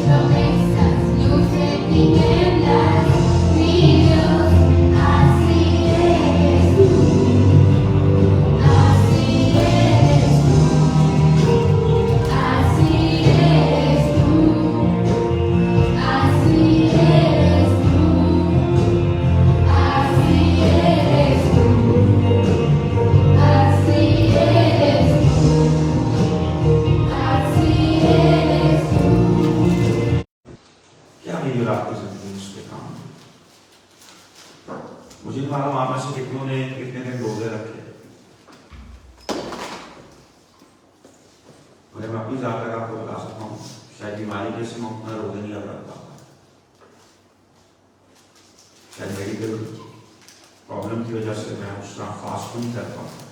Promesas, میری اور آپ کی زندگی میں اس پہ کام ہے. مجھے نہیں معلوم آپ میں سے کتنوں نے کتنے دن روزے رکھے. اگر میں اپنی ذات تک آپ کو بتا سکتا ہوں، شاید بیماری کے سے میں اتنا روزے نہیں اب رکھتا، شاید میڈیکل پرابلم کی وجہ سے میں اس طرح فاسٹ نہیں کر پاتا.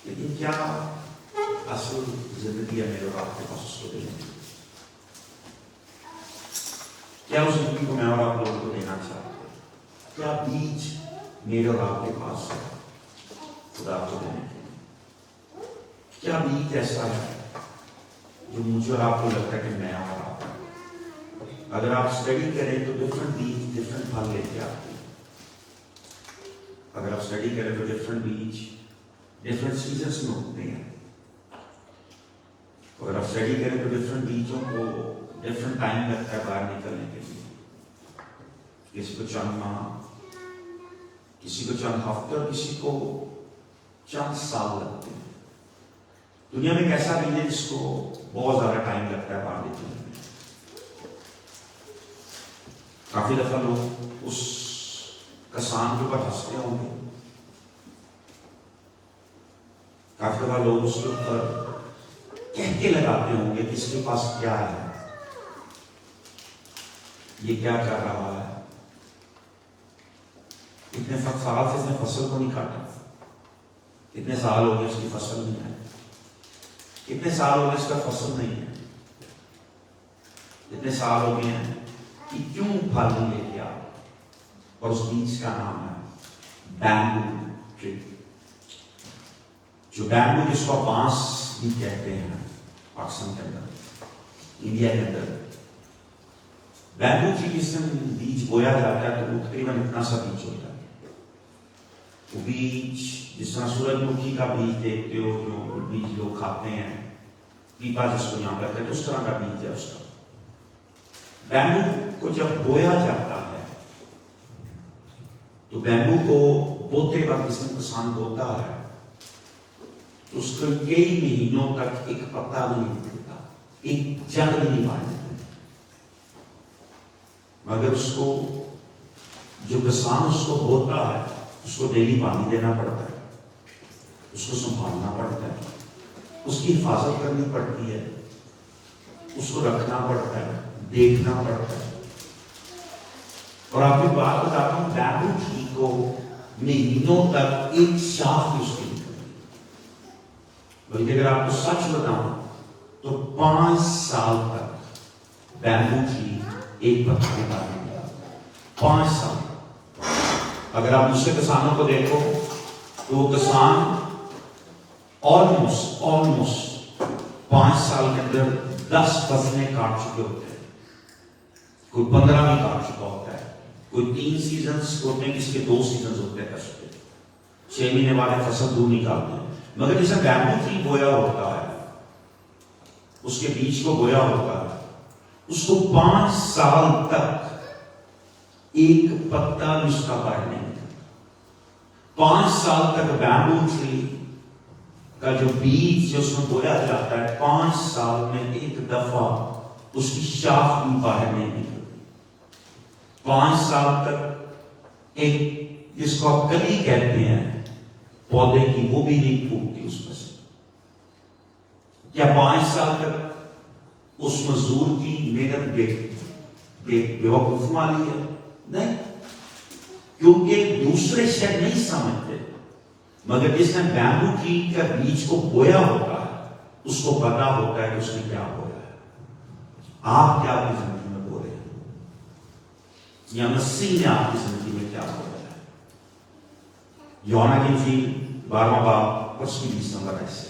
لیکن کیا اصل زندگی ہے میرے اور آپ کے پاس اس کو دینے کی؟ کیا اس زندگی کو میں اور آپ لوگوں کو دینا چاہتے ہیں؟ کیا بیج میرے اور آپ کے پاس ہے خدا کو دینے کے لیے؟ کیا بیج ایسا ہے جو مجھے اور آپ کو لگتا ہے کہ میں اور آپ، اگر آپ اسٹڈی کریں تو ڈفرنٹ بیج ڈفرنٹ پھل لے کے آتے ہیں. اگر آپ اسٹڈی کریں تو ڈفرنٹ بیج ڈفرنٹ سیزنس میں ہوتے ہیں. اگر آپ اسٹڈی کریں تو ڈفرنٹ بیجوں کو ڈفرنٹ ٹائم لگتا ہے باہر نکلنے کے لیے. کسی کو چند ماہ، کسی کو چند ہفتے، اور کسی کو چند سال لگتے ہیں. دنیا میں ایک ایسا بیج ہے جس کو بہت زیادہ ٹائم لگتا ہے باہر نکلنے میں. کافی دفعہ لوگ اس کسان کے اوپر ہنستے ہوں گے، کافی دفعہ لوگ اس کے اوپر کہہ کے لگاتے ہوں گے کہ اس کے پاس کیا ہے، یہ کیا کر رہا ہے، اتنے سال سے اس نے فصل کو نہیں کاٹا، اتنے سال ہو گئے اس کی فصل نہیں ہے، اتنے سال ہو گئے اس کا فصل نہیں ہے، اتنے سال ہو گئے ہیں کہ کیوں پھل نہیں لے کے آ. اور اس بیج کا نام ہے بیمبو ٹری. جو بیمبو جس کو بانس بھی کہتے ہیں پاکستان کے اندر، انڈیا کے اندر، بیمبو ٹری جس میں بیج بویا جاتا ہے تو وہ تقریباً اتنا سا بیج ہوتا ہے. وہ بیج جس طرح سورج مکھی کا بیج دیکھتے ہو جو بیج لوگ کھاتے ہیں، پیپا جس کو یہاں کہتے ہیں، اس طرح کا بیج ہے اس کا. بیمبو کو جب بویا جاتا ہے تو بیمبو کو بوتے وقت جس میں کسان بوتا ہے تو اس کو کئی مہینوں تک ایک پتا نہیں نکلتا، ایک جڑ نہیں بنتی. مگر اس کو جو کسان اس کو بوتا ہے اس کو ڈیلی پانی دینا پڑتا ہے، اس کو سنبھالنا پڑتا ہے، اس کی حفاظت کرنی پڑتی ہے، اس کو رکھنا پڑتا ہے، دیکھنا پڑتا ہے. اور آپ کو بات بتاتا ہوں، بیمبو ٹری کو مہینوں تک ایک شاخ بھی اس کی نکلتی. بلکہ اگر آپ کو سچ بتاؤں تو 5 سال تک بیمبو ٹری ایک پتا کے بارے میں 5 سال. اگر آپ دوسرے کسانوں کو دیکھو تو وہ کسان آلموسٹ 5 سال کے اندر 10 فصلیں کاٹ چکے ہوتے ہیں. کوئی 15 بھی کاٹ چکا ہوتا ہے، کوئی 3 سیزنز ہوتے ہیں، کسی کے 2 سیزنز ہوتے ہیں. 6 مہینے بعد فصل دور نکالتے ہیں. مگر جیسے بیمبو ٹری بویا ہوتا ہے، اس کے بیج کو بویا ہوتا ہے، اس کو 5 سال تک ایک پتا بھی اس کا باہر نہیں نکلتا. 5 سال تک بیمبو ٹری کا جو بیج جو اس میں بویا جاتا ہے 5 سال میں ایک دفعہ اس کی شاخ بھی باہر نہیں نکلتی. 5 سال تک ایک جس کو آپ کلی کہتے ہیں پودے کی، وہ بھی نہیں پھوٹتی اس میں سے. کیا 5 سال تک اس مزدور کی محنت بے وقوف والی ہے؟ نہیں، کیونکہ دوسرے شاید نہیں سمجھتے. مگر جس نے بیمبو ٹری کا بیج کو بویا ہوتا ہے اس کو پتا ہوتا ہے کہ اس نے کیا بویا ہے. آپ کیا اپنی زندگی میں بو رہے ہیں، یا مسیح نے آپ کی زندگی میں کیا بویا ہے؟ یوحنا کی انجیل 12واں باب اس کی 20 نمبر ایسے.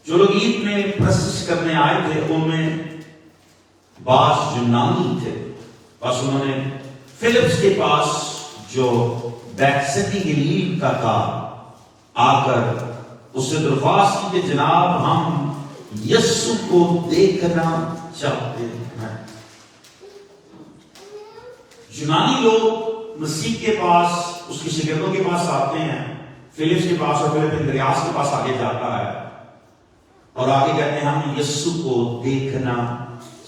جو لوگ عید میں پرستش کرنے آئے تھے ان میں بعض یونانی تھے، بس انہوں نے فلپس کے پاس جو بیتسیدی گلیل کا تھا آ کر اس سے درخواست کی کہ جناب ہم یسوع کو دیکھنا چاہتے ہیں. یونانی لوگ مسیح کے پاس، اس کی شاگردوں کے پاس آتے ہیں، فلپس کے پاس، اور فلپ اندریاس کے پاس آگے جاتا ہے اور آگے کہتے ہیں ہم یسوع کو دیکھنا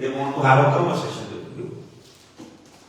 they want to have a conversation with you,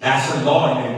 That's a law,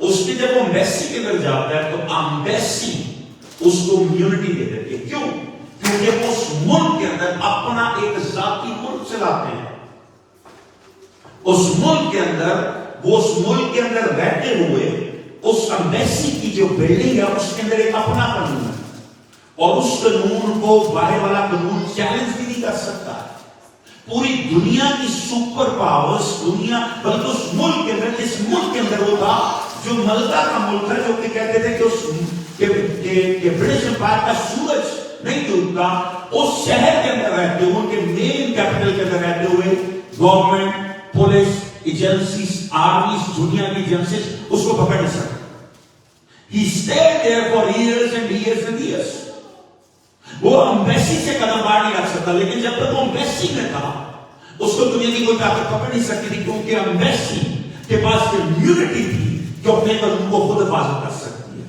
اس کے جب وہ ایمبیسی کے اندر جاتا ہے تو ایمبیسی اس کو امیونٹی دے دیتی ہے. کیوں؟ کیونکہ وہ اس ملک کے اندر اپنا ایک ذاتی ملک چلاتے ہیں. اس ملک کے اندر وہ اس ملک کے اندر رہتے ہوئے اس ایمبیسی کی جو بلڈنگ ہے اس کے اندر ایک اپنا قانون ہے اور اس قانون کو باہر والا قانون چیلنج بھی نہیں کر سکتا. پوری دنیا کی سپر پاورز دنیا بلکہ اس ملک کے اندر جس ملک کے اندر وہ تھا جو ملکہ کا ملک ہے جو کہ کہتے تھے کہ برٹش امپائر کا سورج نہیں ڈوبتا اس شہر کے اندر رہتے ہوئے ان کے مین کیپٹل کے اندر رہتے ہوئے گورنمنٹ پولیس ایجنسیز آرمیز دنیا کی ایجنسیز اس کو پکڑ نہیں سکتے. He stayed there for years and years and years. وہ ایمبیسی سے قدم باہر نہیں رکھ سکتا لیکن جب تک وہ ایمبیسی میں تھا اس کو دنیا کی کوئی طاقت پکڑ نہیں سکتی تھی کیونکہ ایمبیسی کے پاس امیونٹی تھی جو اپنے قانون کو خود حفاظت کر سکتی ہے.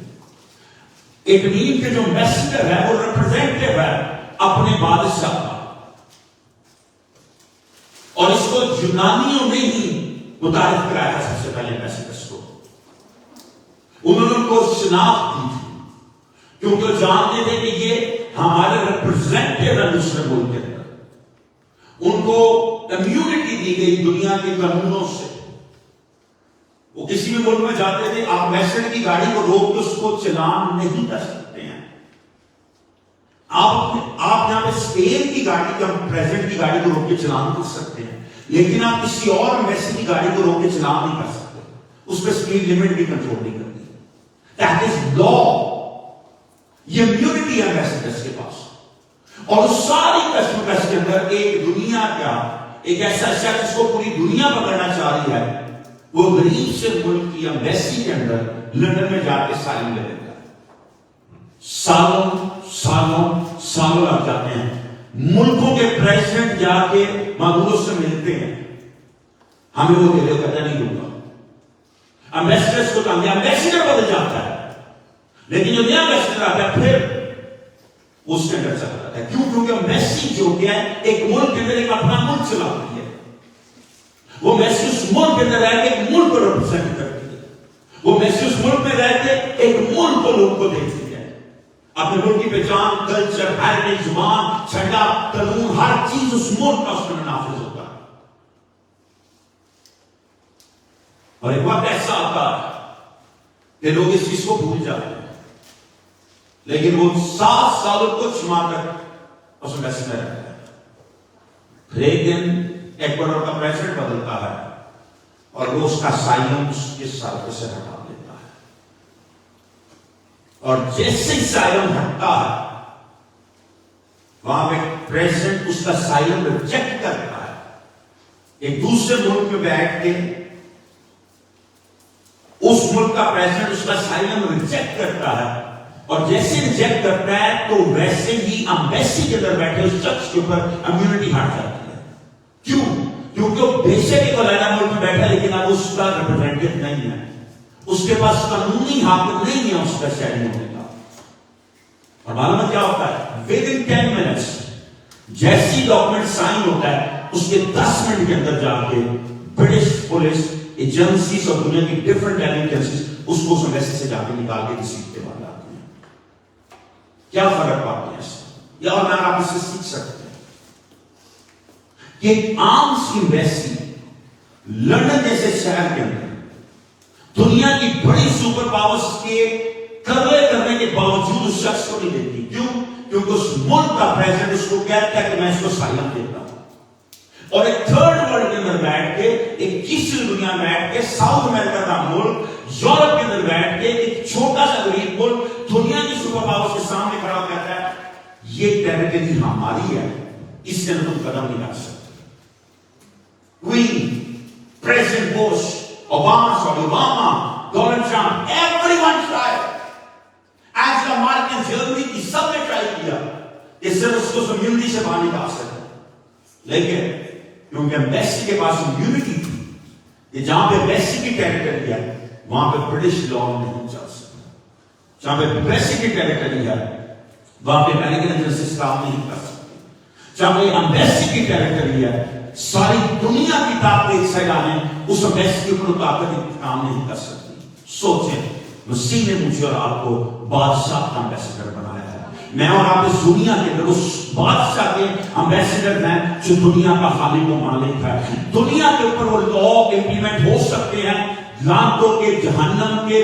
ایک نیم کے جو ایمبیسڈر ہے وہ ریپرزینٹیو ہے اپنے بادشاہ کا اور اس کو یونانیوں نے ہی متعارف کرایا سب سے پہلے ایمبیسڈرس کو. انہوں نے ان کو شناخت دی تھی کیونکہ وہ جانتے تھے کہ یہ ہمارے ریپرزینٹیو ہے دوسرے ملک کے اندر. ان کو امیونٹی دی گئی دنیا کے قانونوں سے. وہ کسی بھی ملک میں جاتے تھے آپ میسڈ کی گاڑی کو روک کے اس کو چلان نہیں کر سکتے ہیں. آپ یہاں پہ اسپین کی گاڑی یا پریزیڈنٹ کی گاڑی کو روک کے چلان کر سکتے ہیں لیکن آپ کسی اور ایمبیسی کی گاڑی کو روک کے چلان نہیں کر سکتے. اس پہ اسپیڈ لمٹ بھی کنٹرول نہیں کرتی. That is law. یہ امیونٹی ہے ایمبیسڈرس کے پاس اور ساری کشمکش کے اندر ایک دنیا کا ایک ایسا شخص جس کو پوری دنیا پکڑنا چاہ رہی ہے وہ غریب سے ملک کی ایمبیسی کے اندر لندن میں جا کے سائن لے لیتا ہے. سالوں لگ جاتے ہیں. ملکوں کے پریزیڈنٹ جا کے مادورو سے ملتے ہیں ہمیں وہ دے دے کہتا نہیں دوں گا. ایمبیسڈرس کو کہا ایمبیسڈر بدل جاتا ہے لیکن جو نیا ایمبیسڈر آتا ہے پھر اس کے اندر چلا جاتا ہے. کیوں؟ کیونکہ ایمبیسی جو کیا ہے ایک ملک کے اندر ایک اپنا ملک چلاتی ہے. وہ ایمبیسی اس ملک کے اندر رہ کے ایک ملک کو ریپرزینٹ کرتی ہے. وہ ایمبیسی اس ملک میں رہ کے ایک ملک کو لوگ کو دیکھتی ہے. اپنے ملک کی پہچان کلچر ہیریٹیج زبان جھنڈا قانون ہر چیز اس ملک کا اس میں نافذ ہوتا ہے. اور ایک وقت ایسا آتا ہے کہ لوگ اس چیز کو بھول جاتے ہیں لیکن وہ 7 سالوں کچھ ماہ تک اس میں ایسے میں رہتا ہے. پھر ایک دن ایکواڈور کا پریزیڈنٹ بدلتا ہے اور وہ اس کا سائلم اس کے سر سے ہٹا دیتا ہے اور جیسے ہی سائلم ہٹتا ہے وہاں پہ پریزیڈنٹ اس کا سائلم ریجیکٹ کرتا ہے. ایک دوسرے ملک میں بیٹھ کے اس ملک کا پریزیڈنٹ اس کا سائلم ریجیکٹ کرتا ہے اور جیسے ریجیکٹ کرتا ہے تو ویسے ہی ایمبیسی کے اندر بیٹھے اس شخص کے اوپر امیونٹی ہٹ جاتی ہے. کیوں؟ کیونکہ وہ بیشک ایک علیحدہ ملک میں بیٹھا لیکن اب اس کا ریپرزینٹیو نہیں ہے. اس کے پاس قانونی حق نہیں ہے اس کا شہری ہونے کا. اور معلوم کیا ہوتا ہے within 10 minutes جیسی ڈاکومنٹ سائن ہوتا ہے اس کے 10 منٹ کے اندر جا کے برٹش پولیس ایجنسیز اور دنیا کی ڈفرنٹ ایجنسیز اس کو اس ایمبیسی سے جا کے نکال کے کسی کے بعد آتی ہیں. کیا فرق پاتے ہیں اس یا اور میں آپ اس سے سیکھ سکتے ہیں کہ ایک عام سی ایمبیسی لندن جیسے شہر کے اندر دنیا کی بڑی سپر پاورز کے کرنے کے باوجود اس شخص کو نہیں دیتی. کیوں؟ کیونکہ اس ملک کا پریزیڈنٹ اس کو کہتا ہے کہ میں اس کو سائلم دیتا ہوں. اور ایک تھرڈ ورلڈ کے اندر بیٹھ کے ایک تیسری دنیا میں بیٹھ کے ساؤتھ امریکہ کا ملک یورپ کے اندر بیٹھ کے ایک چھوٹا سا غریب ملک دنیا کی سپر پاورز کے سامنے کھڑا ہو کہتا ہے یہ ٹیریٹری ہماری ہے اس کے اندر تم قدم نہیں رکھ سکتے. President Bush Obama Donald Trump everyone tried. Angela Markle Germany کی سب نے ٹرائی کیا کہ صرف اس کو امیونٹی سے باہر نکال سکے لیکن کیونکہ ایمبیسی کے پاس امیونٹی تھی کہ جہاں پہ ایمبیسی کی ٹیریٹری ہے وہاں پہ برٹش لا نہیں چل سکتا. جہاں پہ ایمبیسی کی ٹیریٹری ہے وہاں پہ امریکن ایجنسیز کام نہیں کر سکتی. جہاں پہ ایمبیسی کی ٹیریٹری ہے ساری دنیا کی طاقت ایک سائڈ آنے اس ایمبیسی کے اوپر طاقت کام نہیں کر سکتی. سوچیں مسیح نے مجھے اور آپ کو بادشاہ کا ایمبیسڈر بنایا ہے. میں اور آپ اس دنیا کے اندر اس بادشاہ کے ایمبیسڈر ہیں جو دنیا کا خالق و مالک ہے. دنیا کے اوپر وہ لا امپلیمنٹ ہو سکتے ہیں لانتوں کے, جہنم کے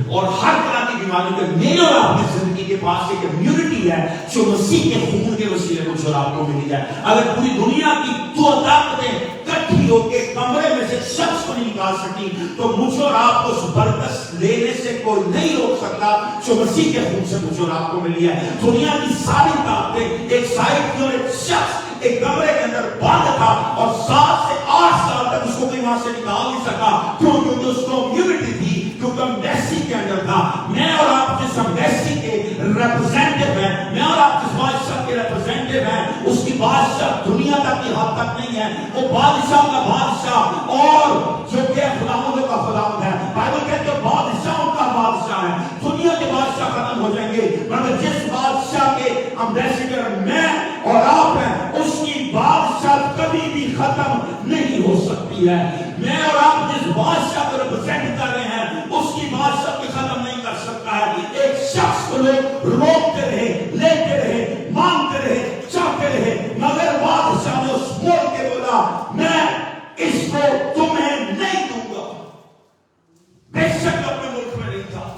اور ہر طرح کی بیماری کے. میرے اور آپ کی زندگی کے پاس ایک امیونٹی ہے جو مسیح کے خون کے وسیلے مجھے اور آپ کو ملی ہے. اگر پوری دنیا کی دو طاقتیں کٹھی ہو کے کمرے میں سے شخص کو نہیں نکال سکی تو مجھے اور آپ کو اس برکت لینے سے کوئی نہیں روک سکتا جو مسیح کے خون سے مجھے اور آپ کو ملی ہے. دنیا کی ساری طاقتیں ایک سائڈ کی اور ایک شخص ایک کمرے کے اندر بند تھا اور 7 سے 8 سال تک اس کو کوئی وہاں سے نکال نہیں سکا. کیونکہ اس کو امیونٹی تھی, کیونکہ میسی کے اندر تھا. میں اور آپ جس میسی کے ریپرزینٹیو ہیں, میں اور آپ جس بادشاہ کے ریپرزینٹیو ہیں, اس کی بادشاہ دنیا تک کی حد تک نہیں ہے. وہ بادشاہ کا بادشاہ اور جو کہ خداوندوں کا خداوند ہے. بائبل کہتے ہیں بادشاہوں کا بادشاہ ہے. دنیا کے بادشاہ ختم ہو جائیں گے مگر جس بادشاہ کے ایمبیسڈر میں اور آپ ہیں اس کی بادشاہ کبھی بھی ختم نہیں ہو سکتی ہے. میں اور آپ جس بادشاہ کو ریپرزینٹ کر رہے ہیں اس کی بادشاہ کی ختم نہیں کر سکتا ہے. ایک شخص کو لوگ روکتے رہے, لیتے رہے, مانگتے رہے, چاہتے رہے, مگر بادشاہ نے اس بول کے بولا میں اس کو تمہیں نہیں دوں گا. بے شک اپنے ملک میں نہیں تھا.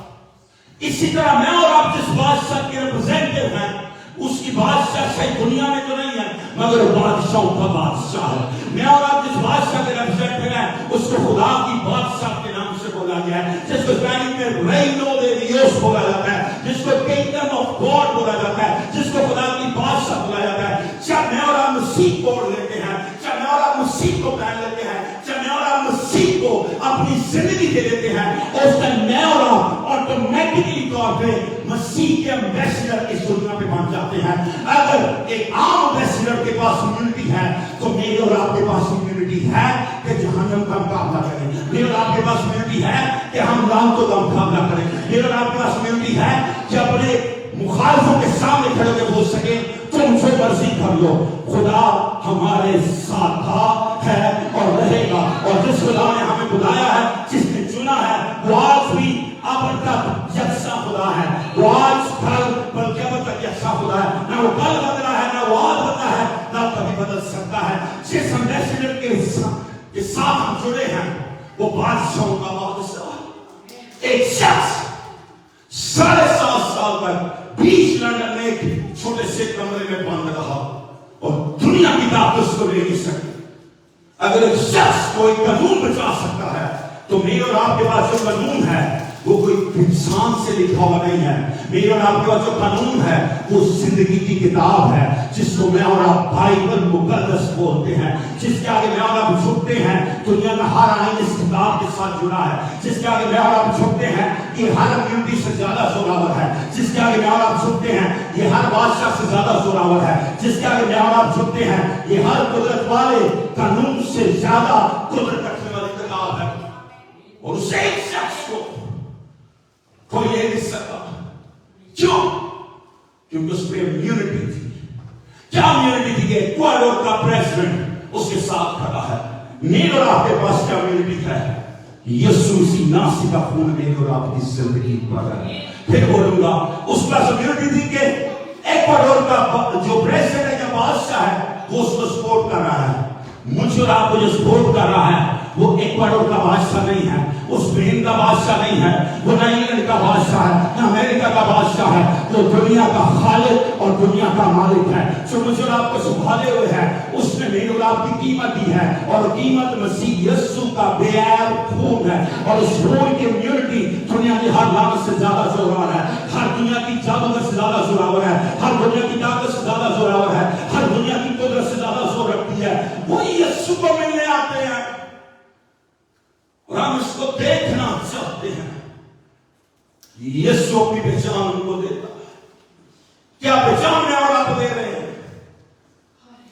اسی طرح میں اور آپ جس بادشاہ کے ریپرزینٹیو ہیں اس کی بادشاہ شاید دنیا میں تو نہیں ہے مگر بادشاہوں کا بادشاہ ہے. میں اور آپ جس بادشاہ کے ریپرزینٹیو ہیں اس کو خدا کی بادشاہ کے نام سے بولا گیا ہے, جس کو اسپینش میں رینو دے دیوس بولا جاتا ہے, جس کو کینگڈم آف گاڈ بولا جاتا ہے, جس کو خدا کی بادشاہ بولا جاتا ہے. جب میں اور آپ مسیح کو لیتے ہیں, جب میں اور آپ مسیح کو پہن لیتے ہیں, جب میں اور آپ مسیح کو اپنی زندگی دے لیتے ہیں, اس دن میں اور آپ آٹومیٹکلی طور پہ مسیح کے ایمبیسڈر اس دنیا پہ بن جاتے ہیں. اگر ایک عام ایمبیسڈر کے پاس امیونٹی ہے تو میرے اور آپ کے پاس امیونٹی ہے کہ جہنم کا مقابلہ کریں. میرے اور آپ کے پاس امیونٹی ہے کہ ہم لعنتوں کا مقابلہ کریں. میرے اور آپ کے پاس امیونٹی ہے کہ اپنے مخالفوں کے سامنے کھڑے ہو کے بول سکیں تم جو مرضی کر لو, خدا ہمارے ساتھ تھا, ہے اور رہے گا. اور جس خدا نے ہمیں بلایا ہے, جس نے چنا ہے, وہ آج بھی اب تک یکساں خدا ہے. وہ آج کل بلکہ اب تک یکساں خدا ہے. نہ وہ کل بدلا ہے, نہ وہ آج بدلا ہے, نہ کبھی بدل سکتا ہے. جس ایمبیسڈر کے ساتھ ہم جڑے ہیں وہ بادشاہوں کا بادشاہ. ایک شخص 7.5 سال تک بیچ لندن میں ایک چھوٹے سے کمرے میں بند رہا اور دنیا کی طاقت اس کو لے نہیں سکتی. اگر ایک شخص کو ایک قانون بچا سکتا ہے تو میرے اور آپ کے پاس جو قانون ہے وہ کوئی انسان سے لکھا ہوا نہیں ہے. میرے اور آپ کے پاس جو قانون ہے وہ زندگی کی کتاب ہے جس کو میں اور آپ بائبل مقدس بولتے ہیں. جس کے آگے میں اور آپ جھکتے ہیں دنیا کا ہر آئین اس کتاب کے ساتھ جڑا ہے. جس کے آگے میں اور آپ جھکتے ہیں یہ ہر امیونٹی سے زیادہ زوراور ہے. جس کے آگے میں اور آپ جھکتے ہیں یہ ہر بادشاہ سے زیادہ زوراور ہے. جس کے آگے میں اور آپ جھکتے ہیں یہ ہر قدرت والے قانون سے زیادہ قدرت رکھنے والی کتاب ہے. اور اسے ایک شخص کو کوئی لے نہیں سکتا. کیوں؟ کیونکہ اس پہ امیونٹی تھی. کیا امیونٹی تھی کہ ایکواڈور کا پریزیڈنٹ اس کے ساتھ کھڑا ہے. میرے اور آپ کے پاس کیا امیونٹی ہے؟ یسوع مسیح ناصری کا خون میرے اور آپ کی زندگی پر ہے. پھر بولوں گا اس کا امیونٹی تھی کہ ایکواڈور کا جو پریزیڈنٹ ہے یا بادشاہ ہے وہ اس کو سپورٹ کر رہا ہے. مجھے اور آپ کو جو سپورٹ کر رہا ہے وہ ایکواڈور کا بادشاہ نہیں ہے, وہ اسپین کا بادشاہ نہیں ہے, وہ نہ انگلینڈ کا بادشاہ ہے, نہ امریکہ کا بادشاہ ہے. وہ دنیا کا خالق اور دنیا کا مالک ہے جو مجھے اور آپ کو سنبھالے ہوئے ہے. اس نے میرے اور آپ کی قیمت دی ہے اور قیمت مسیح یسوع کا بے عیب خون ہے. اور اس خون کی امیونٹی دنیا کی ہر لعنت سے زیادہ زوراور ہے, ہر دنیا کی جادوگر سے زیادہ زوراور ہے, ہر دنیا کی طاقت سے زیادہ زوراور ہے, ہر دنیا کی قدرت سے زیادہ زور رکھتی ہے. وہی یسوع کو ملنے آتے ہیں اور ہم اس کو دیکھنا چاہتے ہیں. یسوع کی پہچان ان کو دیتا ہے. کیا پہچان میں اور آپ دے رہے ہیں؟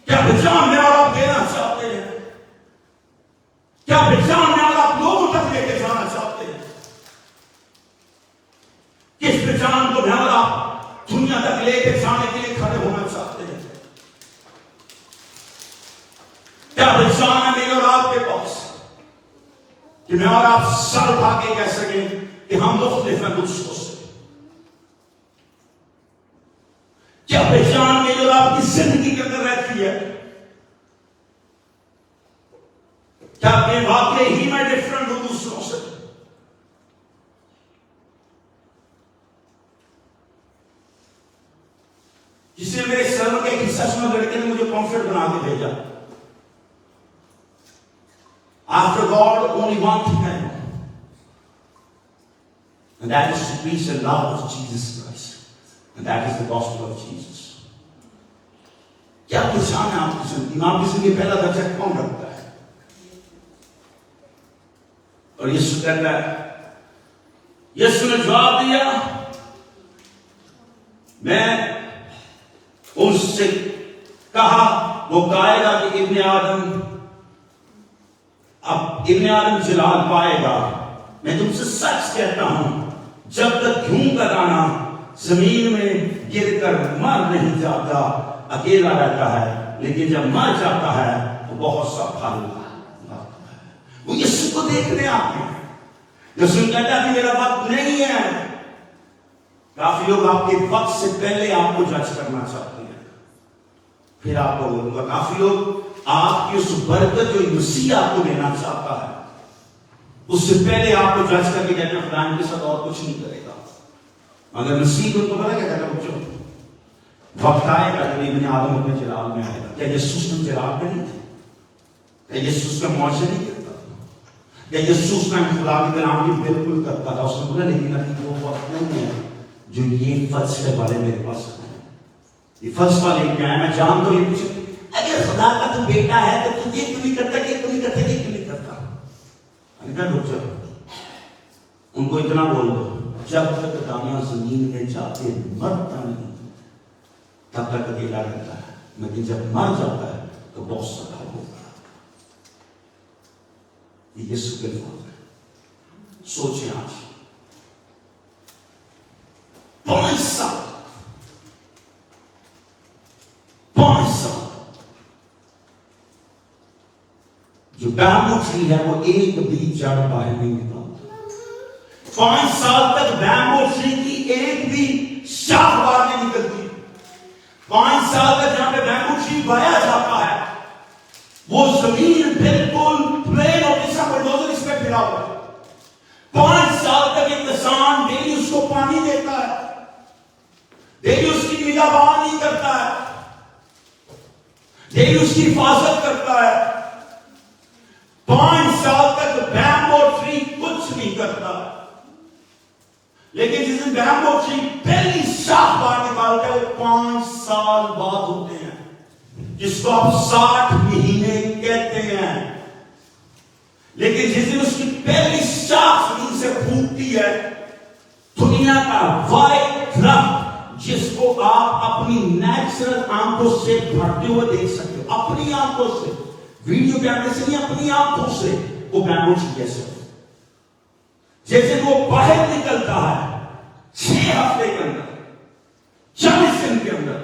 کیا پہچان میں اور آپ دینا چاہتے ہیں؟ کیا پہچان میں اور آپ لوگوں تک لے کے جانا چاہتے ہیں؟ کس پہچان کو میں اور آپ دنیا تک لے کے جانے کے لیے کھڑے ہونا چاہتے ہیں؟ کیا پہچان ہے میرے اور آپ کے پاس کہ میں اور آپ سر اٹھا کے کہہ سکیں کہ ہم مختلف ہیں دوسروں سے؟ کیا پہچان میری اور آپ کی زندگی کے اندر رہتی ہے؟ کیا میں واقعی ہی میں ڈفرنٹ ہوں دوسروں سے؟ جس نے میرے سرور کے ایک حصہ میں لڑکے نے مجھے پمفلٹ بنا کے بھیجا. After God, only one thing I know, and that is to preach the love of Jesus Christ, and that is the gospel of Jesus. کیا پہچان ہے آپ کی زندگی میں؟ آپ کی زندگی پہلا درجہ کون رکھتا ہے؟ اور یسوع کہتا ہے، یسوع نے جواب دیا، میں اس سے کہا، وہ کہے گا کہ ابن آدم جلال پائے گا. میں تم سے سچ کہتا ہوں، جب تک گھوں کا دانہ زمین میں گر کر مر نہیں جاتا اکیلا رہتا ہے، لیکن جب مر جاتا ہے تو بہت سا پھل لاتا ہے. وہ یسوع کو دیکھنے آتے ہیں. یسوع کہتا ہے کہ میرا وقت نہیں ہے. کافی لوگ آپ کے وقت سے پہلے آپ کو جج کرنا چاہتے ہیں. پھر آپ کو بولوں گا، کافی لوگ آپ کی اس برکت جو مسیح آپ کو دینا چاہتا ہے اس سے پہلے آپ کو جج کر کے کہتے ہیں خدا ان کے ساتھ اور کچھ نہیں کرے گا. مگر مسیح کو پتا کیا کہتا ہے، بچوں وقت آئے گا جب ابن آدم اپنے جلال میں آئے گا. کیا یسوع میں جلال میں نہیں تھے؟ کیا یسوع کا معاشرہ نہیں کرتا تھا؟ کیا یسوع میں خدا کی کلام کی بالکل کرتا تھا؟ اس نے بولا لیکن ابھی وہ وقت نہیں ہے جو یہ فلسفے والے میرے پاس ہیں. یہ فلسفہ لے کے آیا. میں جانتا ہوں یہ کچھ، اگر خدا کا تو بیٹا ہے تو تجھے کیوں نہیں کرتا، یہ کیوں نہیں کرتا، یہ کیوں نہیں کرتا؟ ان کو اتنا بول دو، جب تک دانا زمین میں جاتے مرتا نہیں تب تک اکیلا رہتا ہے، لیکن جب مر جاتا ہے تو بہت سا پھل ہوگا. یہ یسوع کے الفاظ ہے. سوچیں آج 5 سال جو بیمبو ٹری ہے وہ ایک بھی جڑ باہر نہیں نکالتا. 5 سال تک بیمبو ٹری کی ایک بھی شاخ باہر نہیں نکلتی. 5 سال تک جہاں پہ بیمبو ٹری بایا جاتا ہے وہ زمین بالکل پلین ہوتی ہے، بلڈوزر اس پہ پھرا ہوا ہے. 5 سال تک ایک کسان ڈیلی اس کو پانی دیتا ہے، ڈیلی اس کی نگہبانی نہیں کرتا ہے، ڈیلی اس کی حفاظت کرتا ہے. 5 سال تک بیمبو ٹری کچھ نہیں کرتا. لیکن جس دن بیمبو ٹری پہلی شاخ باہر نکالتا ہے وہ 5 سال بعد ہوتے ہیں، جس کو آپ 60 مہینے کہتے ہیں. لیکن جس دن اس کی پہلی شاخ زمین سے پھوٹتی ہے، دنیا کا وائٹ درخت جس کو آپ اپنی نیچرل آنکھوں سے بھرتے ہوئے دیکھ سکتے ہو، اپنی آنکھوں سے، ویڈیو کیمرے سے نہیں، اپنی آنکھوں سے، وہ بیمبو ٹری کیسے ہو. جیسے وہ باہر نکلتا ہے 6 ہفتے کے اندر، 40 دن کے اندر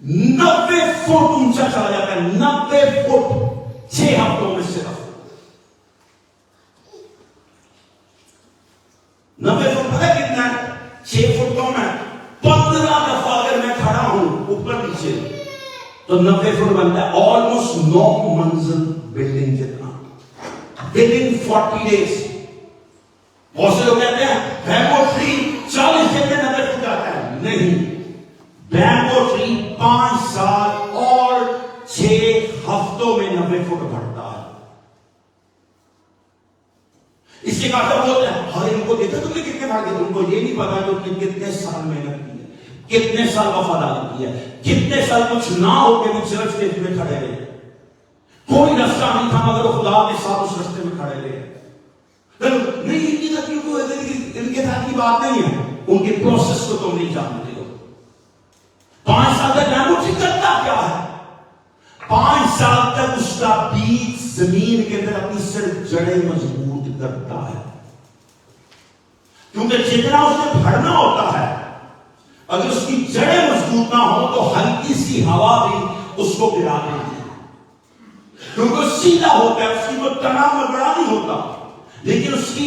90 فٹ اونچا چلا جاتا ہے. 90 فٹ 6 ہفتوں میں صرف. 90 فٹ پتہ کتنا ہے؟ 6 فٹ کم ہے. 15 دفعہ اگر میں کھڑا ہوں اوپر نیچے تو 90 فٹ بنتا ہے. آلموسٹ 9 منزل بلڈنگ جتنا. Within 40 days. بہت سے لوگ کہتے ہیں بیمبو ٹری 40 دن میں 90 فٹ جاتا ہے. نہیں، بیمبو ٹری 5 سال اور 6 ہفتوں میں 90 فٹ بڑھتا ہے. اس کے بعد بولتے ہیں ہر ان کو دیکھا تم نے کتنے بڑھ گئے. تم کو یہ نہیں پتا کہ تم نے کتنے سال محنت کی ہے، کتنے سال وفاداری کی ہے، کتنے سال کچھ نہ ہو کے بھی چرچ کے میں کھڑے رہے. کوئی رستہ نہیں تھا مگر وہ خدا کے ساتھ اس رستے میں کھڑے رہے. نہیں، ان کے ساتھ کی بات نہیں ہے، ان کے پروسیس کو تم نہیں جانتے ہو. 5 سال تک بیمبو ٹری کرتا کیا ہے؟ 5 سال تک اس کا بیج زمین کے اندر اپنی صرف جڑیں مضبوط کرتا ہے. کیونکہ جتنا اس نے بڑھنا ہوتا ہے، اگر اس کی جڑیں مضبوط نہ ہو تو ہلکی سی ہوا بھی اس کو گرا دیتی ہے. کیونکہ سیدھا ہوتا ہے، اس کی کوئی تنا میں بڑا نہیں ہوتا، لیکن اس کی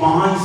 5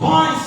5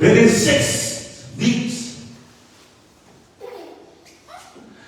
Within 6 weeks,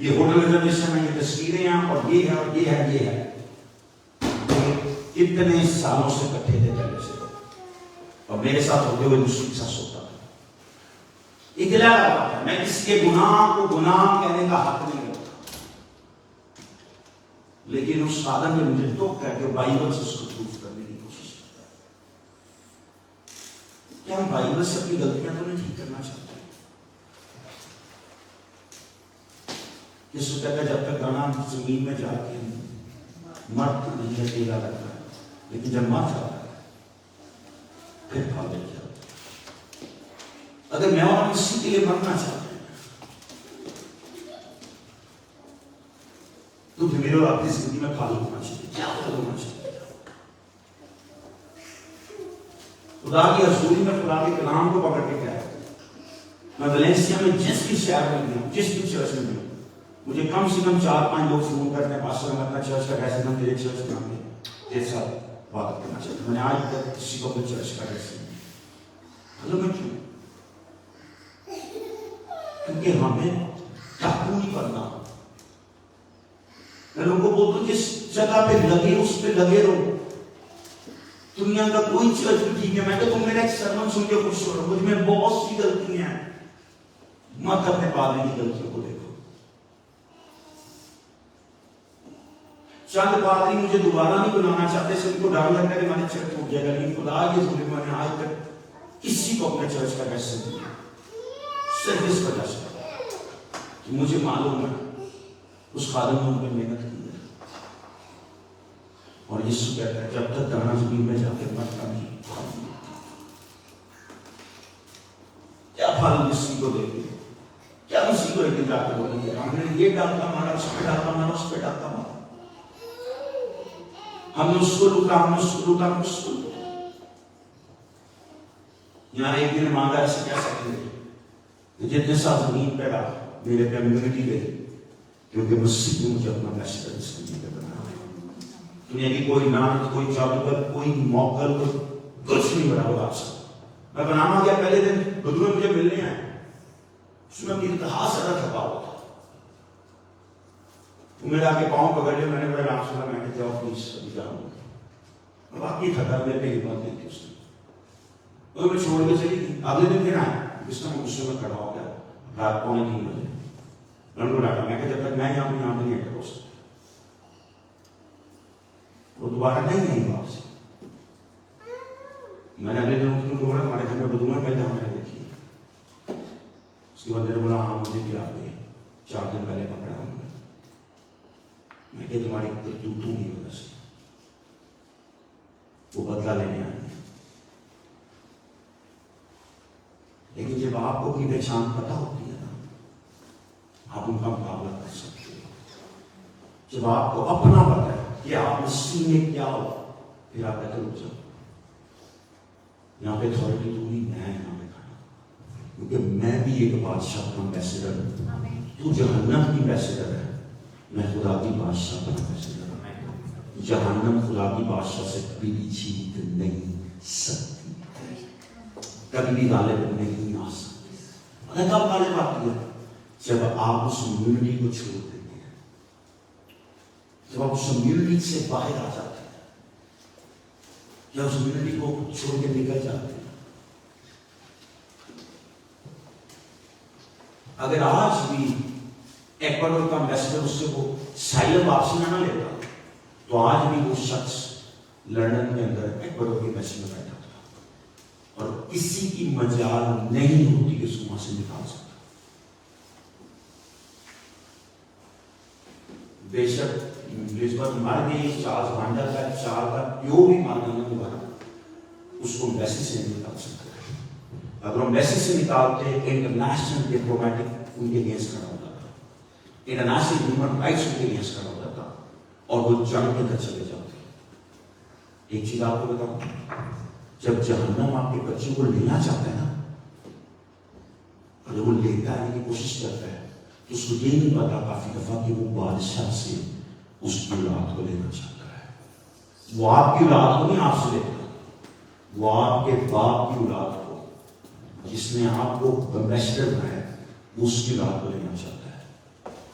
یہ ہوٹل ریزرویشن ہے، یہ تصویریں ہیں، اور یہ ہے اور یہ ہے یہ ہے. اتنے سالوں سے کٹھے تھے پہلے سے، اور میرے ساتھ ہوتے ہوئے دوسری کے ساتھ سوتا تھا. اکلا رہا تھا. میں کسی کے گناہ کو گناہ کہنے کا حق نہیں رکھتا، لیکن اس خادم نے مجھے ٹوک کر کے بائبل سے اس کو پروف کرنے کی کوشش کرتا ہے. کیا ہم بائبل سے اپنی غلطیاں تو نہیں ٹھیک کرنا چاہتے؟ یسوع کہتا ہے جب تک دانا زمین میں جا کے مرد نہیں ہے تیرا لگتا ہے، لیکن جب مر جاتا ہے پھر پھل لے جاتا ہے. اگر میں اور اسی کے لیے مرنا چاہتے ہیں تو پھر میرے اور اپنی زندگی میں پھل ہونا چاہیے. کیا پھل ہونا چاہیے؟ خدا کی حضوری میں خدا کے کلام کو پکڑ کے کیا ہے. میں ویلنسیا میں جس بھی شہر میں گیا ہوں، جس بھی چرچ میں گیا ہوں، مجھے کم سے کم 4-5 لوگ فون کرتے ہیں، پاسٹر ہم اپنا چرچ کا کیسے نام، تیرے چرچ کا نام ہے، تیرے ساتھ بات کرنا چاہتا ہوں. میں نے آج تک کسی کو اپنے چرچ کا کیسے نہیں. ہلو میں کیوں؟ کیونکہ ہمیں ٹاپو نہیں کرنا. میں لوگوں کو بولتا ہوں جس جگہ پہ لگے اس پہ لگے رہو. دنیا کا کوئی چرچ بھی ٹھیک ہے. میں تو تم میرا ایک سرمن سن کے خوش ہو رہا ہوں. مجھ میں بہت سی غلطیاں ہیں، مت اپنے پادری کی غلطیوں کو دیکھو. چند پادری مجھے دوبارہ نہیں بلانا چاہتے، سے ان کو ڈر لگتا ہے کہ ہمارے چرچ ٹوٹ جائے گا. لیکن خدا کے ظلم میں نے آج تک کسی کو اپنے چرچ کا کیسے دیا، صرف اس وجہ سے کہ مجھے معلوم ہے اس خادم نے ان پہ محنت کی ہے. اور یسوع کہتا ہے جب تک دانا زمین میں جا کے مرتا نہیں، کیا پھل اسی کو دے گے؟ کیا اسی کو ایک دن جا کے بولیں گے ہم نے یہ ڈالتا مارا، اس پہ ڈالتا مارا، اس پہ ڈالتا مارا، ہم نے اس کو لوٹا، ہم نے اس کو لوٹا، ہم نے اس کو لوٹا. یہاں ایک دن مانگا ایسے کہہ سکتے ہیں جتنے سال زمین پہ رہا میرے پہ امیونٹی گئی، کیونکہ مسیح نے مجھے اپنا میسر اس دنیا پہ بنایا. دنیا کی کوئی نعمت، کوئی جادوگر، کوئی موکل، کچھ نہیں بنا ہوا آپ سے. میں بنانا گیا پہلے دن، بدو میں مجھے ملنے آئے، اس میں اپنی انتہا سے رکھا ہوا تھا. وہ میرے آگے پاؤں پکڑ لیا، میں نے بڑا نام سنا، میں نے کہا جاؤ پلیز ابھی جاؤں. اب واقعی تھکا میرے پہ ہمت نہیں تھی اس نے. وہ میں چھوڑ کے چلی گئی. اگلے دن پھر آئے، اس طرح غصے میں کھڑا ہو گیا رات 2:45 بجے. میں نے کو ڈانٹا، میں کہ جب تک میں یہاں پہ نہیں ہو سکتا. وہ دوبارہ نہیں آئی واپس. میں نے اگلے دن اس کو بولا ہمارے گھر میں بدو میں پہلے ہم نے دیکھی. اس کے بعد میرے بولا ہاں مجھے بھی آ گئی، 4 دن پہلے پکڑا ہوں میں کہ تمہاری کرتوتوں کی وجہ سے وہ بدلہ لینے آئے. لیکن جب آپ کو اپنی پہچان پتہ ہوتی ہے نا، آپ ان کا مقابلہ کر سکتے ہو. جب آپ کو اپنا پتہ ہے کہ آپ مسیح میں کیا ہو، پھر آپ کہتے رک جاؤ، یہاں پہ اتھارٹی تو نہیں، میں یہاں پہ کھڑا کیونکہ میں بھی ایک بادشاہ کا ایمبیسڈر ہوں. تو جہنم کی ایمبیسڈر ہے، میں خدا کی بادشاہ کا ایمبیسڈر ہوں. جہنم خدا کی بادشاہ سے کبھی بھی جیت نہیں سکتی، کبھی بھی غالب نہیں آ سکتی. اور کب غالب آتی ہے؟ جب آپ اس امیونٹی کو چھوڑ دیتے ہیں، جب آپ اس امیونٹی سے باہر آ جاتے ہیں، یا اس امیونٹی کو چھوڑ کے نکل جاتے ہیں. اگر آج بھی ایکواڈور کا ایمبیسڈر اس سے وہ سائلم واپسی نہ لیتا تو آج بھی وہ شخص لندن کے اندر ایکواڈور کی ایمبیسی میں بیٹھا تھا اور کسی کی مجال نہیں ہوتی کہ اس کو وہاں سے نکال سکتا. بے شک لزبت مر گئی، چارلس بانڈا کا چار کا پیو بھی مار گیا دوبارہ، اس کو ایمبیسی سے نہیں نکال سکتے. اگر ہم ایمبیسی سے نکالتے انٹرنیشنل ڈپلومیٹک ان کے اگینسٹ کھڑا ہوتا تھا، انٹرنیشنل ہیومن رائٹس ان کے اگینسٹ کھڑا ہوتا تھا اور وہ جنگ کے اندر چلے جاتے. ایک چیز آپ کو بتاؤں، جب جہنم آپ کے بچوں کو لینا چاہتا ہے نا، اور جب وہ لیتا ہے کی کوشش کرتا ہے تو اس کو یہ نہیں پتا کافی دفعہ کہ وہ بادشاہ سے اس کی اولاد کو لینا چاہتا ہے. وہ آپ کی اولاد کو نہیں آپ سے لیتا، وہ آپ کے باپ کی اولاد کو جس نے آپ کو ایمبیسڈر بنایا، وہ اس کی اولاد کو لینا چاہتا ہے.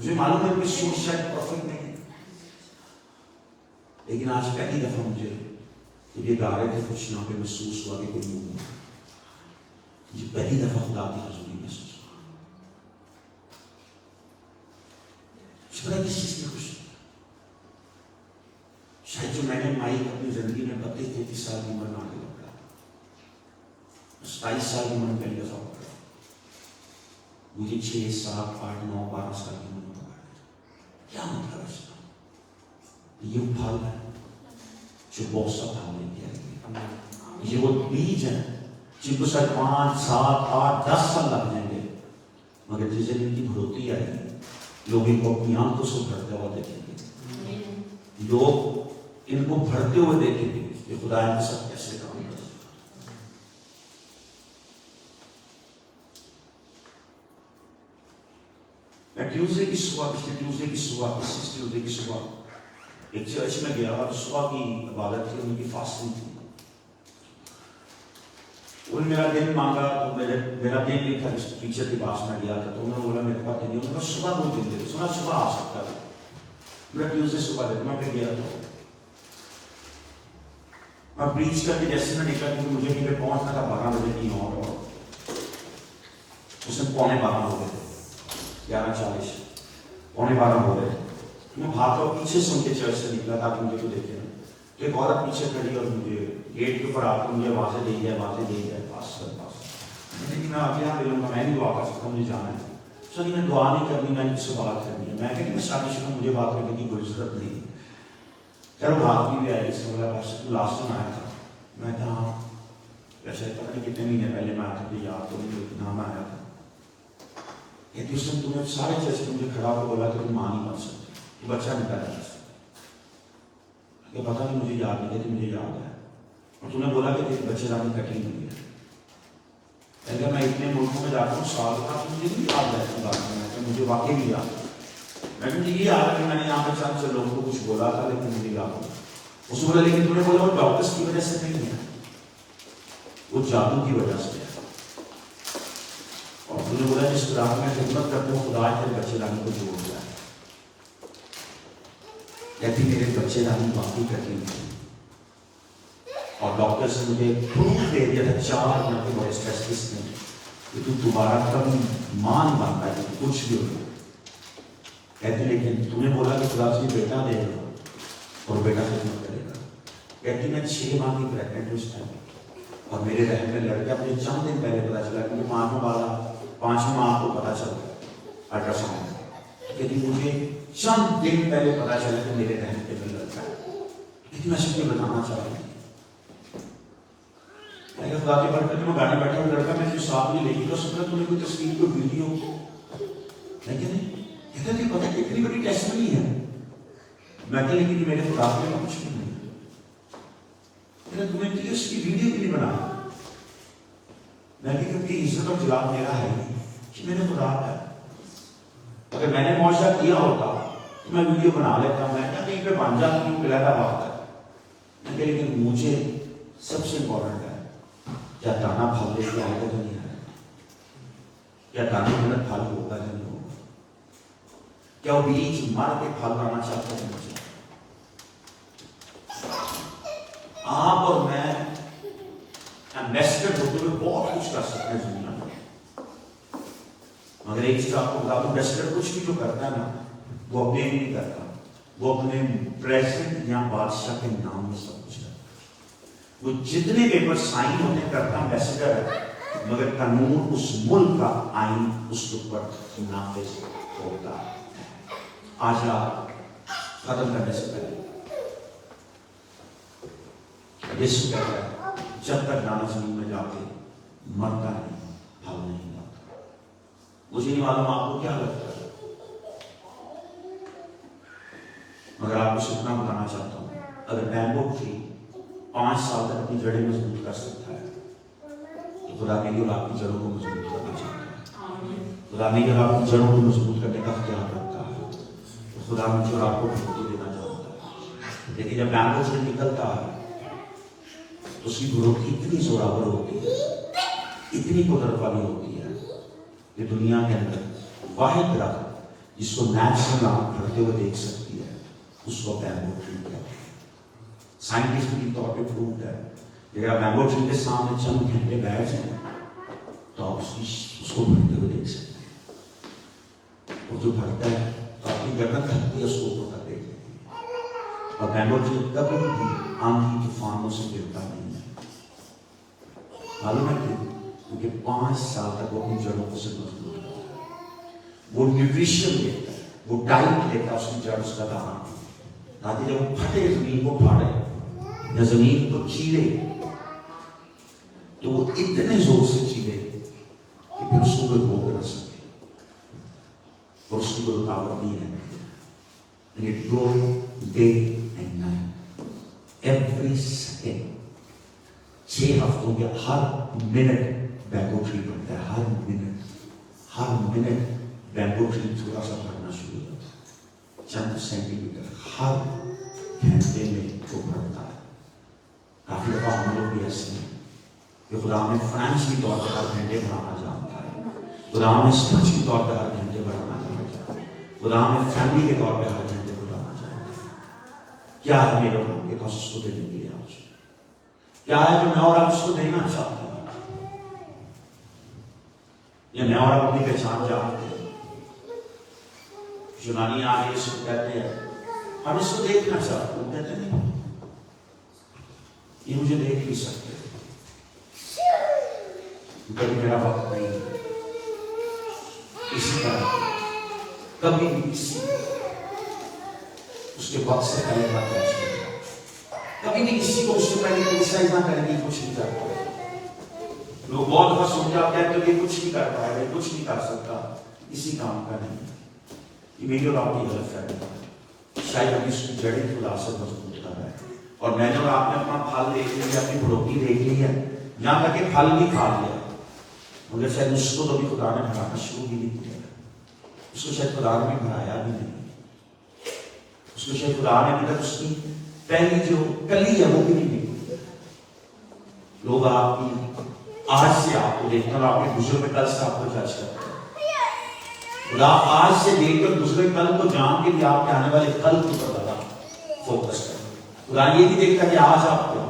مجھے معلوم ہے کہ سوچ شاید پرفیکٹ نہیں ہے، لیکن آج پہلی دفعہ مجھے جب یہ گا رہے تھے کچھ یہاں پہ محسوس ہوا کہ کوئی نہیں، مجھے پہلی دفعہ خدا کی حضوری محسوس ہوا۔ مجھے کس چیز کی خوشی، شاید جو میں نے مائک اپنی زندگی میں 32-33 سال کی عمر میں آگے پکڑا، 27 سال کی عمر میں پہلی دفعہ پکڑا، مجھے 6 7 8 9 12 سال کی عمر میں پکڑا۔ کیا مطلب اس کا؟ یہ پھل ہے جو بہت سا پھل لے کے آئے، یہ وہ بیج ہیں جن کو شاید 5 7 8 10 سال لگ جائیں گے، مگر جس دن ان کی بڑھوتی آئے گی لوگ ان کو اپنی آنکھوں سے بڑھتے ہوئے دیکھیں گے، لوگ ان کو بڑھتے ہوئے دیکھیں گے کہ خدا ان کے ساتھ کیسے کام کرتا ہے۔ میں ٹیوزڈے کی صبح، پچھلے ٹیوزڈے کی صبح، اس ٹیوزڈے کی صبح ایک چرچ میں گیا اور صبح کی عبادت تھی، ان کی فاسٹنگ تھی۔ انہوں نے میرا دن مانگا تو میرا دن نہیں تھا، اس ٹیچر کے پاس میں گیا تھا تو انہوں نے بولا میرے پاس دن نہیں، انہوں نے صبح کوئی دن دے دے، صبح آ سکتا ہے، میرا ٹیوزڈے صبح دے، میں پھر گیا تو میں پریچ کر کے جیسے میں نکلا کیونکہ مجھے نہیں پہ پہنچنا تھا 12 بجے کی اور اس میں 11:15 ہو گئے تھے، 11:40 11:15 ہو گئے تھے۔ میں بھاگا پیچھے سے ان کے چرچ سے نکلا تاکہ مجھے تو دیکھے نا، تو ایک عورت پیچھے کھڑی اور مجھے گیٹ کے اوپر آ کے مجھے آوازیں دے جائے پاس لیکن میں آگے یہاں ملوں گا، میں نہیں دعا کر سکتا، مجھے جانا ہے۔ سر میں دعا نہیں کرنی، میں کس سے بات کرنی ہے، میں کہ میں شادی شدہ، مجھے بات کرنے کی کوئی ضرورت نہیں۔ خیر وہ بھاگ بھی آئی، اس نے بولا لاسٹ میں آیا تھا، میں کہا ہاں، ویسے پتہ نہیں کتنے مہینے پہلے میں آیا تھا، مجھے یاد تو نہیں لیکن ہاں میں آیا تھا۔ کہتی اس نے تمہیں سارے چرچ میں مجھے کھڑا ہو بولا کہ تم ماں نہیں بن سکتی، تو بچہ نہیں پیدا کر سکتا، کہ پتہ نہیں مجھے یاد نہیں، کہتی مجھے یاد ہے، اور تم نے بولا کہ تیرے بچے دانی کٹنگ ہوئی ہے۔ کہ میں اتنے ملکوں میں جاتا ہوں سال کا، مجھے نہیں یاد ہے بات میں، مجھے واقعی نہیں یاد، میں مجھے یہ یاد ہے کہ میں نے یہاں پہ چند سے لوگوں کو کچھ بولا تھا لیکن مجھے یاد نہیں۔ اس نے بولا لیکن تم نے بولا وہ ڈاکٹرس کی وجہ سے نہیں ہے، وہ جادو کی وجہ سے ہے، اور تم نے بولا جس خدا میں خدمت کرتے ہو خدا تیرے بچے دانی کو جوڑ دیا ہے۔ کہتی میرے بچے دانی باقی کرتی نہیں، اور ڈاکٹر سے مجھے پروف دے دیا تھا 4 گھنٹے بڑے اسپیشلسٹ نے کہ تو دوبارہ کبھی مان بنتا ہے کچھ بھی ہو۔ کہتے لیکن تم نے بولا کہ خدا سے بیٹا دے گا اور بیٹا خدمت کرے گا۔ کہتی میں 6 ماہ کی پریگننٹ اس ٹائم، اور میرے رحم میں لڑکا مجھے چند دن پہلے پتا چلا کہ ماہوں والا 5 ماہ کو پتا چلا الٹرا ساؤنڈ، کہتی مجھے چند دن پہلے پتا چلا کہ میرے رحم کے میں لڑکا ہے، کہتی میں سب کو بتانا چاہ رہی ہوں۔ خدا کی برکت میں گاڑی بیٹھا ہوں، لڑکا میں جو ساتھ میں لے گی تو سب نے تمہیں کوئی تصویر کوئی ویڈیو لیکن کہتے تھے پتہ کتنی بڑی ٹیسٹمنی ہے۔ میں کہ لیکن میرے خدا کے لیے کچھ بھی نہیں ہے، تمہیں کی اس کی ویڈیو بھی نہیں بنایا۔ میں کہ کیونکہ عزت اور جلال میرا ہے کہ میرے خدا ہے، اگر میں نے معاشرہ کیا ہوتا تو میں ویڈیو بنا لیتا، میں کہیں پہ بن جاتی ہوں پلاتا بات ہے۔ میں کہ لیکن مجھے سب سے امپورٹنٹ ہے کیا دانا پھل دے کے آئے گا تو نہیں آئے گا، کیا دانے محنت پھل ہوگا یا نہیں ہوگا، کیا وہ بیج مر کے پھل لانا چاہتا ہے مجھے۔ آپ اور میں ایمبیسڈر ہوتے ہوئے بہت کچھ کر سکتے ہیں دنیا میں، مگر ایک چیز آپ کو بتا دوں، ایمبیسڈر کچھ بھی جو کرتا ہے نا وہ اپنے نہیں کرتا، وہ اپنے پریزیڈنٹ یا بادشاہ کے نام میں سب کچھ کرتا ہے۔ وہ جتنے پیپر سائن ہوتے کرتا ایمبیسڈر ہے، مگر قانون اس ملک کا آئین اس کے اوپر نافذ ہوتا ہے۔ آج رات ختم کرنے سے پہلے یسوع کہتا ہے جب تک دانا زمین میں جا کے مرتا نہیں پھل نہیں لاتا۔ مجھے نہیں معلوم آپ کو کیا لگتا ہے، مگر آپ کو اتنا بتانا چاہتا ہوں، اگر بیمبو ٹری 5 سال تک اپنی جڑیں مضبوط کر سکتا ہے تو خدا میری اور آپ کی جڑوں کو مضبوط کرنا چاہتا ہے۔ خدا میری اور آپ کی جڑوں کو مضبوط کرنے کا اختیار رکھتا ہے، تو خدا مجھے اور آپ کو بڑھوتی دینا چاہتا ہے۔ لیکن جب بیمبو سے نکلتا ہے تو اس کی بڑھوتی اتنی زوراور ہوتی ہے، اتنی قدرت والی ہوتی ہے کہ دنیا کے اندر واحد درخت جس کو نیچرل آنکھ بڑھتے ہوئے دیکھ سکتی ہے، اس کو بیمبو ٹری کہتے ہیں. سائنٹسٹک طور پہ پروف ہے کہ اگر بیمبو ٹری کے سامنے چند گھنٹے بیٹھ جائیں تو آپ اس کو بڑھتے ہوئے دیکھ سکتے ہیں. اور جو بڑھتا ہے تو اپنی گردن تھکتی ہے، اس کو اوپر تک دیکھ لیتی ہے. اور بیمبو ٹری کبھی بھی آندھی طوفانوں سے گرتا نہیں ہے. معلوم ہے کیوں؟ کیونکہ 5 سال تک وہ اپنی جڑوں سے مضبوط رہتا ہے. وہ نیوٹریشن لیتا ہے، وہ ڈائٹ لیتا ہے، اس کی جڑ اس کا دانا، تاکہ جب وہ پھٹے زمین کو پھاڑے یا زمین کو چیرے تو وہ اتنے زور سے چیرے کہ پھر اس کو کوئی روک نہ سکے اور اس کی کوئی رکاوٹ نہیں رہتی. And it goes day and night, every second. 6 ہفتوں کے ہر منٹ بیمبو ٹری بڑھتا ہے. ہر منٹ بیمبو ٹری تھوڑا سا بڑھنا شروع ہوتا ہے، چند سینٹی میٹر ہر گھنٹے میں وہ بڑھتا ہے. کافی دفعہ ہم لوگ بھی ایسے ہیں کہ خدا ہمیں فائنینشلی طور پہ ہر گھنٹے بڑھانا جانتا ہے، خدا ہمیں اسپرچولی طور پہ ہر گھنٹے بڑھانا چاہتا ہے، خدا ہمیں فیملی کے طور پہ ہر گھنٹے بڑھانا چاہتا ہے. کیا ہے میرے رب کے پاس اس کو دینے کے لیے آج؟ کیا ہے جو میں اور آپ اس کو دینا چاہتے ہیں؟ یا میں اور آپ اپنی پہچان جانتے ہیں؟ یونانی آگے اس کو کہتے ہیں ہم اس کو دیکھنا چاہتے ہیں، کہتے نہیں یہ مجھے دیکھ نہیں سکتے کبھی میرا وقت نہیں ہے. اسی طرح کبھی بھی کسی اس کے وقت سے پہلے بات نہیں کرتا، کبھی بھی کسی کو اس سے پہلے کرٹیسائز نہ کرنے کی کچھ نہیں کرتا. لوگ بہت دفعہ سن کے آپ کہتے ہیں کہ کچھ نہیں کر پائے گا، کچھ نہیں کر سکتا، اسی کام کا نہیں. یہ میری اور آپ کی غلط فہمی ہے. شاید ابھی اس کی جڑیں خدا سے مضبوط کر رہا ہے، اور میں نے اور آپ نے اپنا پھل دیکھ لیا، اپنی بڑھوتی دیکھ لی ہے، یہاں تک کہ پھل بھی کھا لیا، مگر شاید اس کو تو بھی خدا نے بھرانا شروع بھی نہیں کیا. اس کو شاید خدا نے بھرایا بھی نہیں، اس کو شاید خدا نے ابھی تک اس کی پہلی جو کلی ہے وہ بھی نہیں نکلی. لوگ آپ کی آج سے آپ کو دیکھتے ہیں اور آپ کے گزرے میں کل سے آپ کو جج کرتے ہیں. خدا آج سے دیکھ کر گزرے کل کو جان کے بھی آپ کے آنے والے کل کی پر زیادہ فوکس کریں. خدا یہ نہیں دیکھتا کہ آج آپ کیا،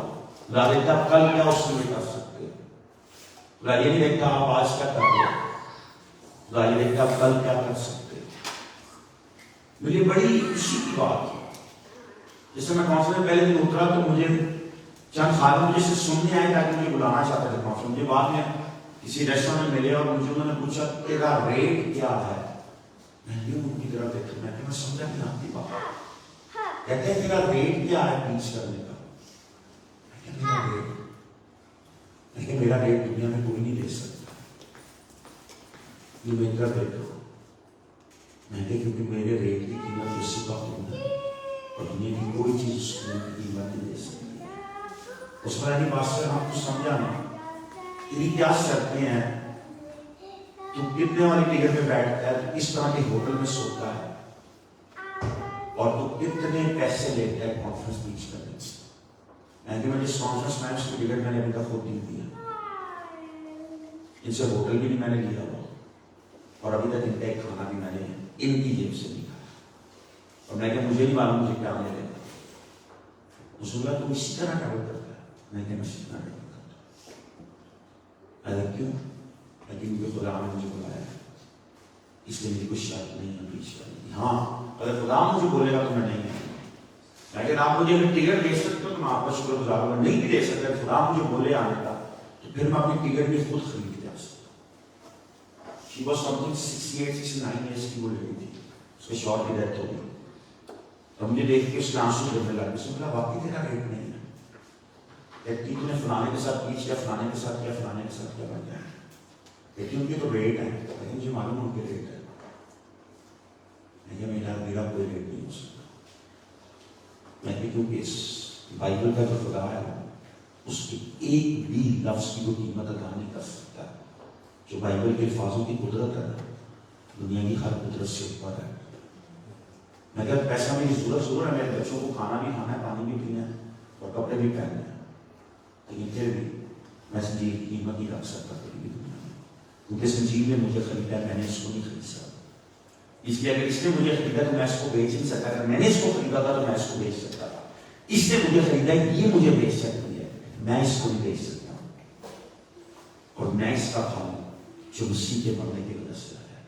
خدا دیکھتا آپ کل کیا اس میں کر سکتے. خدا یہ نہیں دیکھتا آپ آج کیا کر رہے، خدا یہ دیکھتا آپ کل کیا کر سکتے. مجھے بڑی خوشی کی بات ہے، جیسے میں کانفرنس میں پہلے دن اترا تو مجھے چند خادم مجھے سے سننے آئے تاکہ مجھے بلانا چاہتے تھے کانفرنس. مجھے بعد میں کسی ریسٹورینٹ میں ملے اور مجھے انہوں نے پوچھا تیرا ریٹ کیا ہے. میں یوں ان کی طرف دیکھا، میں سمجھا نہیں آپ کی بات. کہتے ہیں تیرا ریٹ کیا ہے پیچ کرنے کا. میرا ریٹ دنیا میں کوئی نہیں دے سکتا. یہ میں کر دیتا ہوں میں کہ کیونکہ میرے ریٹ کی قیمت یسوع کا خون ہے، اور دنیا کی کوئی چیز اس خون کی قیمت نہیں دے سکتی. اس پر یعنی پاسٹر ہم کو سمجھا نہیں تیری کیا شرطیں ہیں، تو کتنے والی ٹکٹ پہ بیٹھتا ہے، تو اس طرح کے ہوٹل میں سوتا ہے، اور تو کتنے پیسے لیتا ہے کانفرنس پیچ کرنے سے. میں کہ مجھے کانفرنس میں اس کی ٹکٹ میں نے ابھی تک خود نہیں دیا، ان سے ہوٹل بھی نہیں میں نے لیا ہوا، اور ابھی تک ان کا ایک کھانا بھی میں نے ان کی جیب سے نہیں کھایا. اور میں کہ مجھے نہیں معلوم مجھے کیا ملے گا. اس نے کہا تم اسی طرح ٹریول کرتا ہے. میں کہ میں اسی طرح ٹریول کرتا ہوں. ایسا کیوں؟ لیکن کیونکہ خدا نے مجھے بلایا ہے، اس لیے میری کوئی شرط نہیں ہے پیچ کرنے کی. ہاں اگر خدا مجھے بولے گا تو میں نہیں آؤں گا، لیکن آپ مجھے ٹکٹ دے سکتے ہو تو میں آپ کا شکر گزار ہوں. نہیں بھی دے سکتے، خدا مجھے بولے آنے کا تو پھر میں اپنی ٹکٹ بھی خود خرید کے آ سکتا. She was something 68-69 years کی وہ لڑکی تھی، اس کے شوہر کی ڈیتھ ہو گئی. تو مجھے دیکھ کے اس کے آنسو گرنے لگے. اس نے کہا واقعی تیرا ریٹ نہیں ہے. کہتی تو نے فلانے کے ساتھ پیچ کیا، فلانے کے ساتھ کیا، فلانے کے ساتھ کیا بن گیا. کہتی ان کے تو ریٹ ہے، لیکن مجھے معلوم ان کے ریٹ ہے. لیکن میرا کوئی ریٹ نہیں ہو سکتا. میں کہ کیونکہ اس بائبل کا جو خدا ہے اس کی ایک بھی لفظ کی وہ قیمت ادا نہیں کر سکتا. جو بائبل کے الفاظوں کی قدرت ہے دنیا کی ہر قدرت سے اوپر ہے. میں کہ پیسہ میری ضرور ہے، میرے بچوں کو کھانا بھی کھانا ہے، پانی بھی پینا ہے اور کپڑے بھی پہننے ہیں، لیکن پھر بھی میں زندگی کی قیمت نہیں رکھ سکتا کبھی بھی دنیا میں. کیونکہ زندگی نے مجھے خریدا ہے، میں نے اس کو نہیں خرید سکتا. اس لیے اگر اس نے مجھے خریدا تو میں اس کو بیچ نہیں سکتا، اگر میں نے اس کو خریدا تھا تو میں اس کو بیچ سکتا تھا. اس نے مجھے خریدا، یہ مجھے بیچ سکتی ہے، میں اس کو نہیں بیچ سکتا. اور میں اس کا کھاؤں جو مسیح کے مرنے کی وجہ سے آیا.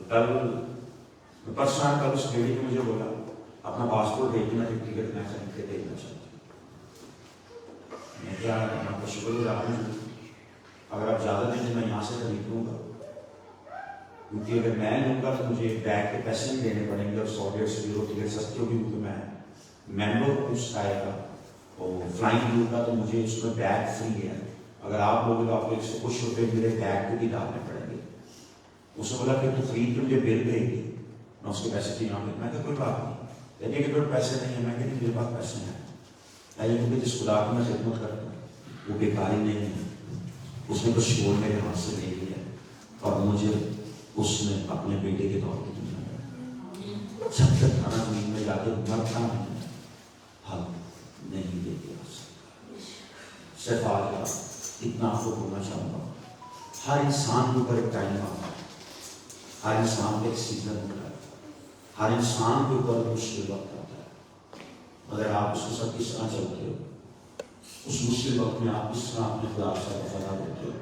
کل پرسوں کل اس بیٹی نے مجھے بولا اپنا پاسپورٹ بھیج دینا، ٹکٹ میں خرید کے دینا چاہتا ہوں. میں کیا آپ کا شکر گزار ہوں، اگر آپ زیادہ دیں تو میں یہاں سے خرید لوں گا، کیونکہ اگر میں لوں گا تو مجھے بیگ کے پیسے نہیں دینے پڑیں گے، اور 100-150 ٹکٹ سستی ہوگی کیونکہ میں مینگو اس آئے گا اور فلائنگ لوں گا تو مجھے اس میں بیگ فری ہے. اگر آپ لوگے تو آپ کو 100 روپئے میرے بیگ کو بھی ڈالنے پڑیں گے. اس نے بولا کہ تو خرید کے مجھے بل دے گی، میں اس کے پیسے کی یہاں میں کہ کوئی بات نہیں. لیکن کہ کوئی پیسے نہیں ہیں، میں کہ میرے پاس پیسے ہیں. کیونکہ جس خدا کی میں خدمت کرتا ہوں وہ بیکاری نہیں ہے، اس نے کچھ شور میرے ہاتھ سے لے لیا اور مجھے اس نے اپنے بیٹے کے طور پر دیا. جب تک کھانا زمین میں جا کے مرتا نہیں حق نہیں دے کے آ سکتا. صرف آج اتنا آپ کو بولنا چاہوں گا، ہر انسان کے اوپر ایک ٹائم آتا ہے، ہر انسان کا ایک سیزن ہوتا ہے، ہر انسان کے اوپر مشکل وقت آتا ہے. اگر آپ اس کے ساتھ کس طرح چلتے ہو، اس مشکل وقت میں آپ کس طرح اپنے خدا سے وفادار ہوتے ہو،